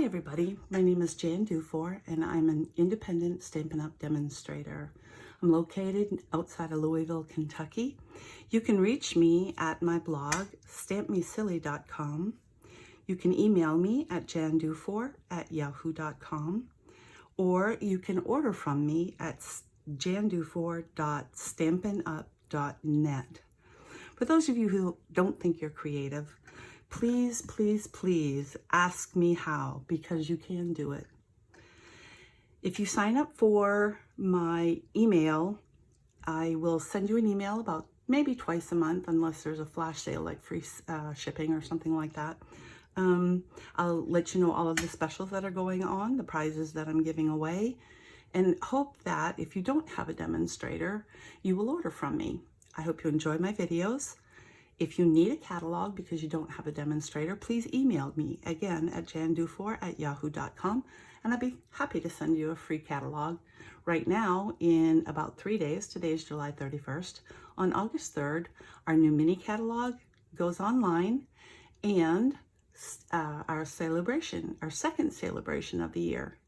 Hi everybody, my name is Jan Dufour and I'm an independent Stampin' Up! Demonstrator. I'm located outside of Louisville, Kentucky. You can reach me at my blog, stampmesilly.com. You can email me at jandufour@yahoo.com, or you can order from me at jandufour.stampinup.net. For those of you who don't think you're creative, please, please, please ask me how, because you can do it. If you sign up for my email, I will send you an email about maybe twice a month, unless there's a flash sale like free shipping or something like that. I'll let you know all of the specials that are going on, the prizes that I'm giving away, and hope that if you don't have a demonstrator, you will order from me. I hope you enjoy my videos. If you need a catalog because you don't have a demonstrator, please email me again at jandufour@yahoo.com, and I'd be happy to send you a free catalog. Right now, in about 3 days, today's July 31st, on August 3rd, our new mini catalog goes online, and our celebration, our second celebration of the year,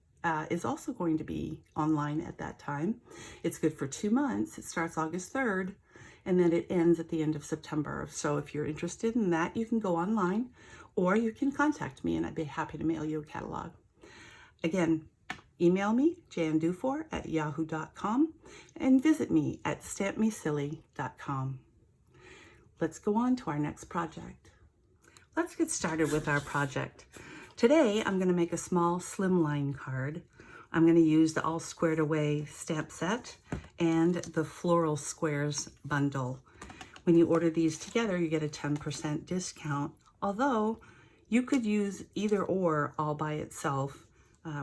is also going to be online at that time. It's good for 2 months. It starts August 3rd, and then it ends at the end of September. So if you're interested in that, you can go online, or you can contact me and I'd be happy to mail you a catalog. Again, email me, jandufour@yahoo.com, and visit me at stampmesilly.com. Let's go on to our next project. Let's get started with our project. Today, I'm going to make a small slimline card. I'm going to use the All Squared Away stamp set and the Floral Squares bundle. When you order these together, you get a 10% discount, although you could use either or all by itself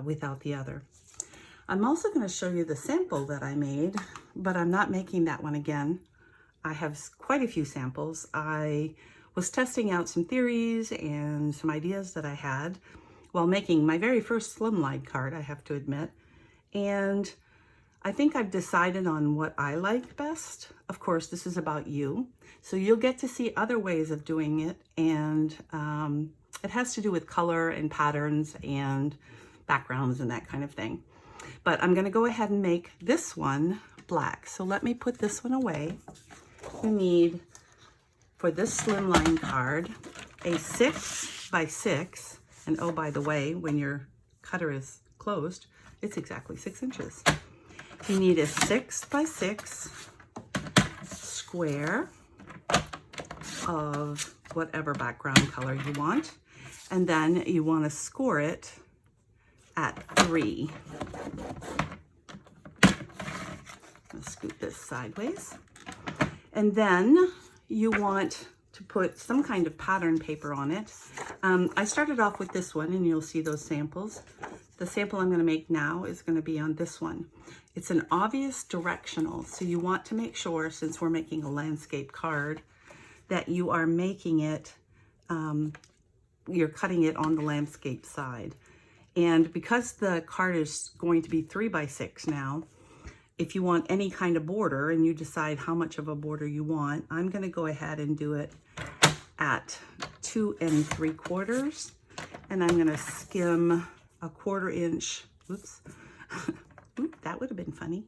without the other. I'm also going to show you the sample that I made, but I'm not making that one again. I have quite a few samples. I was testing out some theories and some ideas that I had while making my very first Slimline card, I have to admit. And I think I've decided on what I like best. Of course, this is about you. So you'll get to see other ways of doing it. And it has to do with color and patterns and backgrounds and that kind of thing. But I'm gonna go ahead and make this one black. So let me put this one away. You need, for this Slimline card, a 6x6. And oh, by the way, when your cutter is closed, it's exactly 6 inches. You need a 6x6 square of whatever background color you want. And then you want to score it at 3. Let's scoot this sideways. And then you want to put some kind of pattern paper on it. I started off with this one, and you'll see those samples. The sample I'm going to make now is going to be on this one. It's an obvious directional, so you want to make sure, since we're making a landscape card, that you are making it, you're cutting it on the landscape side. And because the card is going to be 3x6 now, if you want any kind of border and you decide how much of a border you want, I'm going to go ahead and do it at 2 3/4, and I'm going to skim a 1/4 inch. Oops, that would have been funny.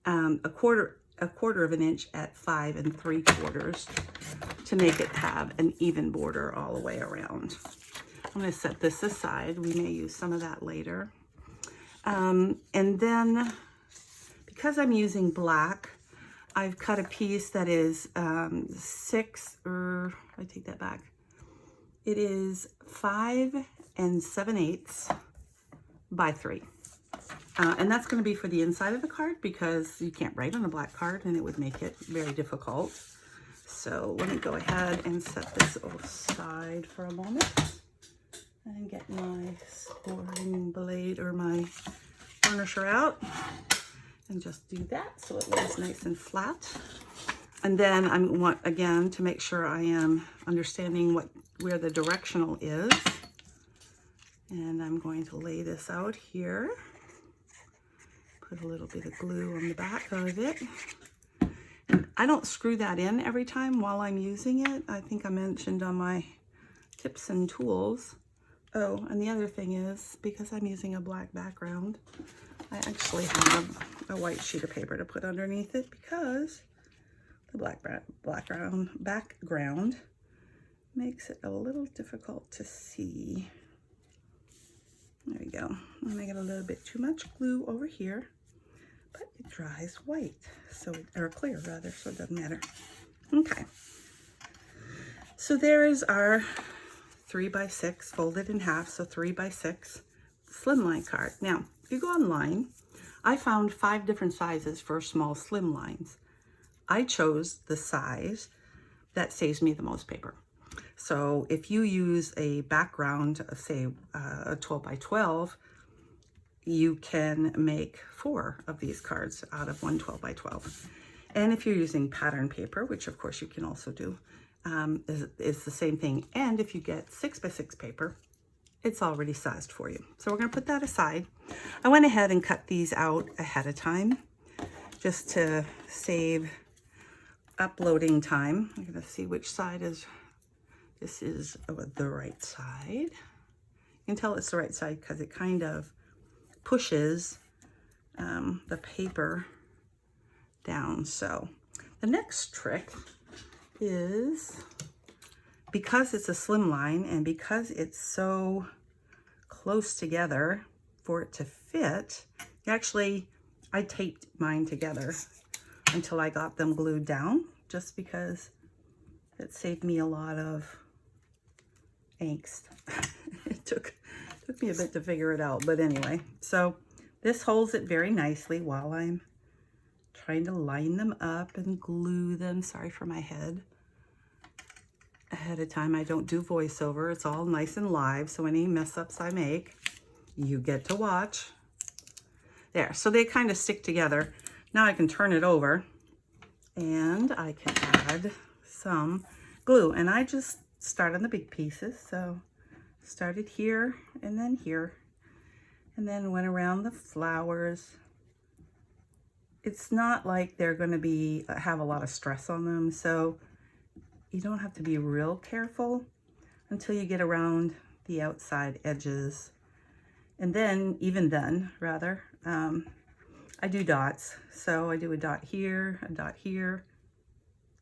A quarter of an inch at 5 3/4 to make it have an even border all the way around. I'm going to set this aside. We may use some of that later. And then, because I'm using black, I've cut a piece that is I take that back. It is 5 7/8 by 3. And that's going to be for the inside of the card, because you can't write on a black card and it would make it very difficult. So let me go ahead and set this aside for a moment and get my scoring blade or my burnisher out. And just do that so it lays nice and flat. And then I want, again, to make sure I am understanding where the directional is. And I'm going to lay this out here. Put a little bit of glue on the back of it. And I don't screw that in every time while I'm using it. I think I mentioned on my tips and tools Oh, and the other thing is, because I'm using a black background, I actually have a white sheet of paper to put underneath it because the background makes it a little difficult to see. There we go. And I get a little bit too much glue over here, but it dries white, or clear rather, so it doesn't matter. Okay. So there is our 3x6 folded in half, so 3x6 slimline card. Now, if you go online, I found 5 different sizes for small slimlines. I chose the size that saves me the most paper. So if you use a background, say a 12x12, you can make 4 of these cards out of one 12x12. And if you're using pattern paper, which of course you can also do, is the same thing. And if you get 6x6 paper, it's already sized for you. So we're going to put that aside. I went ahead and cut these out ahead of time just to save uploading time. I'm going to see which side is, this is the right side. You can tell it's the right side because it kind of pushes the paper down. So the next trick is, because it's a slimline and because it's so close together for it to fit, actually I taped mine together until I got them glued down, just because it saved me a lot of angst. It took me a bit to figure it out, but anyway, so this holds it very nicely while I'm trying to line them up and glue them. Sorry for my head. Ahead of time, I don't do voiceover. It's all nice and live, so any mess ups I make, you get to watch. There, so they kind of stick together. Now I can turn it over and I can add some glue, and I just start on the big pieces. So started here and then went around the flowers. It's not like they're going to have a lot of stress on them, so you don't have to be real careful until you get around the outside edges. And then, even then, rather, I do dots. So I do a dot here, a little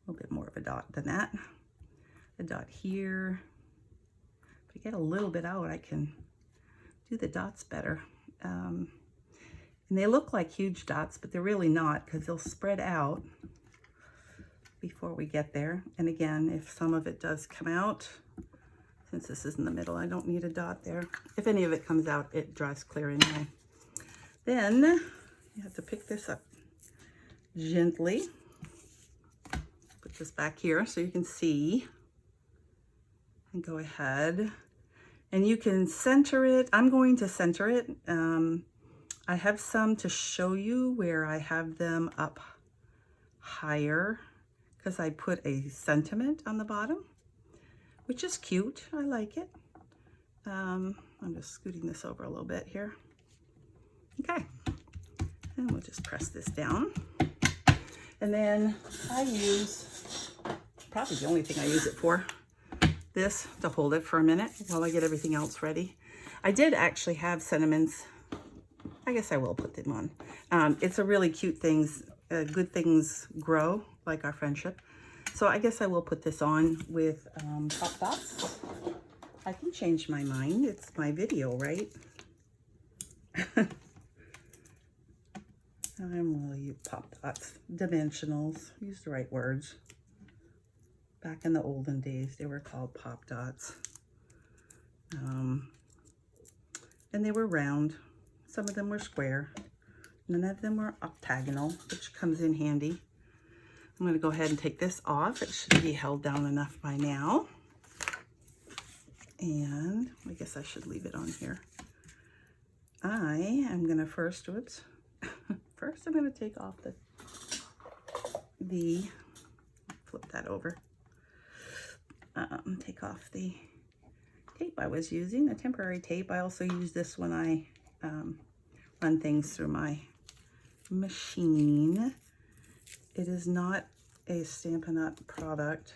bit more of a dot than that, a dot here. If I get a little bit out, I can do the dots better. And they look like huge dots, but they're really not, because they'll spread out before we get there. And again, if some of it does come out, since this is in the middle, I don't need a dot there. If any of it comes out, it dries clear anyway. Then you have to pick this up gently. Put this back here so you can see. And go ahead. And you can center it. I'm going to center it. I have some to show you where I have them up higher, because I put a sentiment on the bottom, which is cute. I like it. I'm just scooting this over a little bit here. Okay, and we'll just press this down. And then I use, probably the only thing I use it for, this to hold it for a minute while I get everything else ready. I did actually have sentiments. I guess I will put them on. It's a really cute things, good things grow, like our friendship. So I guess I will put this on with pop dots. I can change my mind. It's my video, right? Will use pop dots, dimensionals, use the right words. Back in the olden days, they were called pop dots. And they were round. Some of them were square. None of them were octagonal, which comes in handy. I'm going to go ahead and take this off. It should be held down enough by now. And I guess I should leave it on here. I am going to first I'm going to take off the flip that over. Take off the tape I was using, the temporary tape. I also use this when I run things through my machine. It is not a Stampin' Up! Product,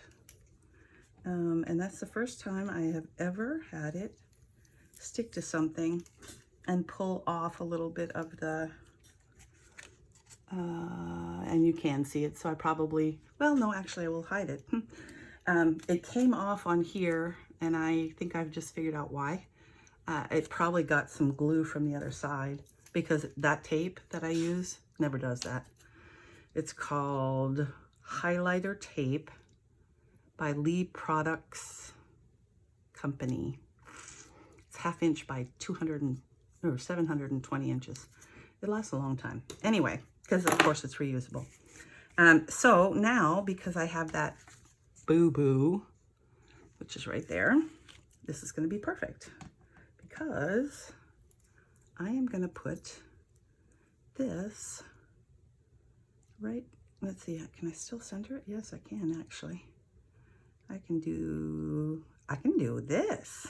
and that's the first time I have ever had it stick to something and pull off a little bit of the, and you can see it, so I probably, well, no, actually I will hide it. It came off on here, and I think I've just figured out why. It probably got some glue from the other side, because that tape that I use never does that. It's called Highlighter Tape by Lee Products Company. It's 1/2 inch by 720 inches. It lasts a long time. Anyway, because of course it's reusable. So now, because I have that boo-boo, which is right there, this is going to be perfect, because I am going to put this right, let's see, can I still center it? Yes, I can actually. I can do this.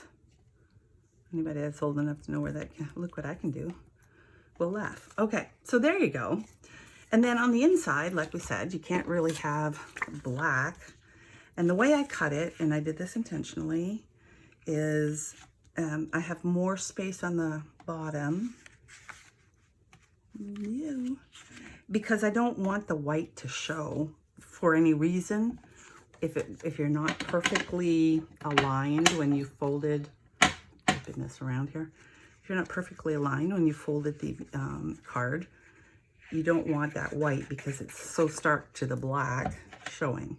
Anybody that's old enough to know where that can, look what I can do, will laugh. Okay, so there you go. And then on the inside, like we said, you can't really have black. And the way I cut it, and I did this intentionally, is I have more space on the bottom, because I don't want the white to show for any reason. If you're not perfectly aligned when you folded, flipping this around here, if you're not perfectly aligned when you folded the card, you don't want that white because it's so stark to the black showing.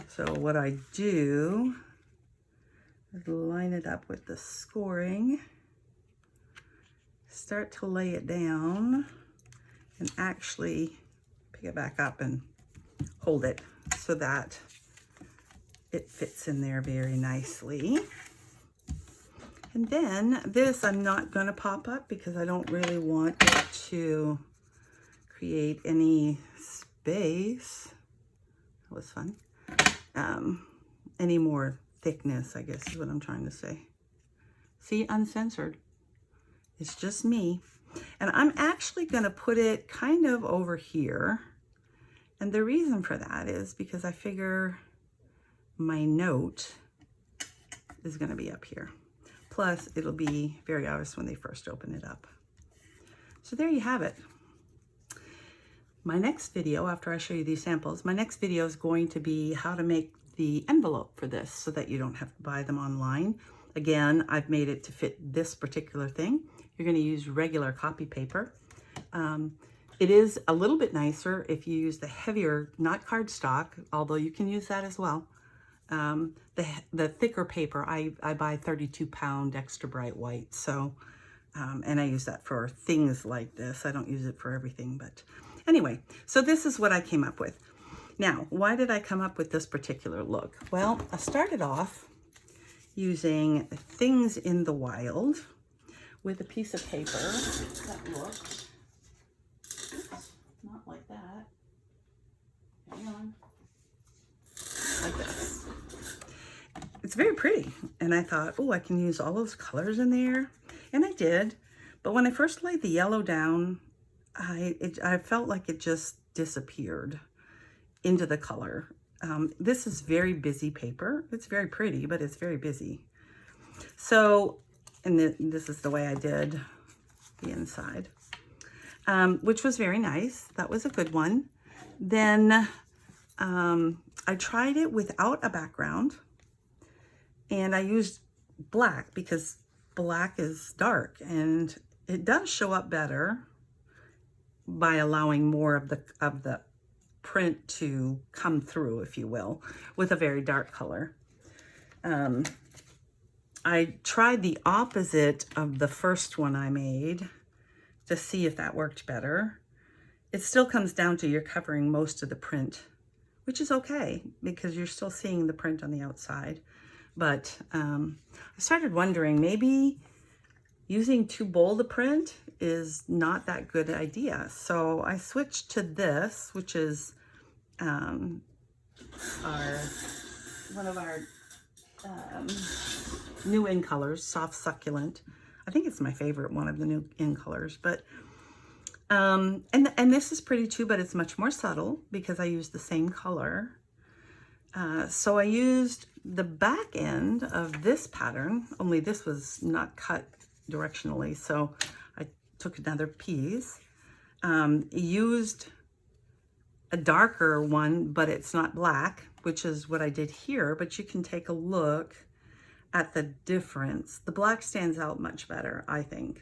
So what I do is line it up with the scoring, start to lay it down, and actually pick it back up and hold it so that it fits in there very nicely. And then this I'm not going to pop up because I don't really want it to create any space. That was fun. Any more thickness, I guess is what I'm trying to say. See, uncensored. It's just me. And I'm actually going to put it kind of over here. And the reason for that is because I figure my note is going to be up here. Plus, it'll be very obvious when they first open it up. So there you have it. My next video, after I show you these samples, my next video is going to be how to make the envelope for this so that you don't have to buy them online. Again, I've made it to fit this particular thing. You're going to use regular copy paper. It is a little bit nicer if you use the heavier, not cardstock, although you can use that as well. The thicker paper, I buy 32-pound extra bright white. So, and I use that for things like this. I don't use it for everything, but anyway, so this is what I came up with. Now, why did I come up with this particular look? Well, I started off using Things in the Wild with a piece of paper that looked, oops, not like that. Hang on. Like this. It's very pretty. And I thought, oh, I can use all those colors in there. And I did. But when I first laid the yellow down, I felt like it just disappeared into the color. This is very busy paper. It's very pretty, but it's very busy. So, and this is the way I did the inside, which was very nice. That was a good one. Then I tried it without a background, and I used black because black is dark, and it does show up better by allowing more of the print to come through, if you will, with a very dark color. I tried the opposite of the first one I made to see if that worked better. It still comes down to you're covering most of the print, which is okay because you're still seeing the print on the outside. But I started wondering, maybe using too bold a print is not that good idea. So I switched to this, which is one of our new in colors, Soft Succulent. I think it's my favorite one of the new in colors, but and this is pretty too, but it's much more subtle because I used the same color. So I used the back end of this pattern, only this was not cut directionally. So I took another piece, used a darker one, but it's not black, which is what I did here, but you can take a look at the difference. The black stands out much better, I think.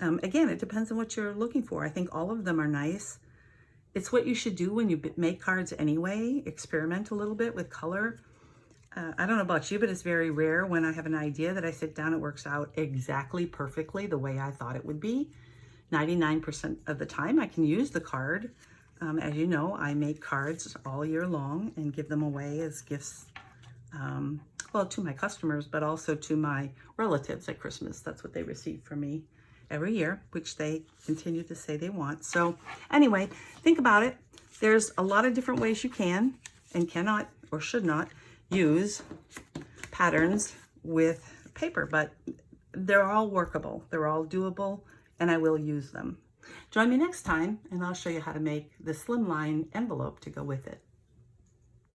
Again, it depends on what you're looking for. I think all of them are nice. It's what you should do when you make cards anyway. Experiment a little bit with color. I don't know about you, but it's very rare when I have an idea that I sit down, it works out exactly perfectly the way I thought it would be. 99% of the time I can use the card. As you know, I make cards all year long and give them away as gifts, well, to my customers, but also to my relatives at Christmas. That's what they receive from me every year, which they continue to say they want. So anyway, think about it. There's a lot of different ways you can and cannot or should not use patterns with paper, but they're all workable. They're all doable, and I will use them. Join me next time, and I'll show you how to make the slimline envelope to go with it.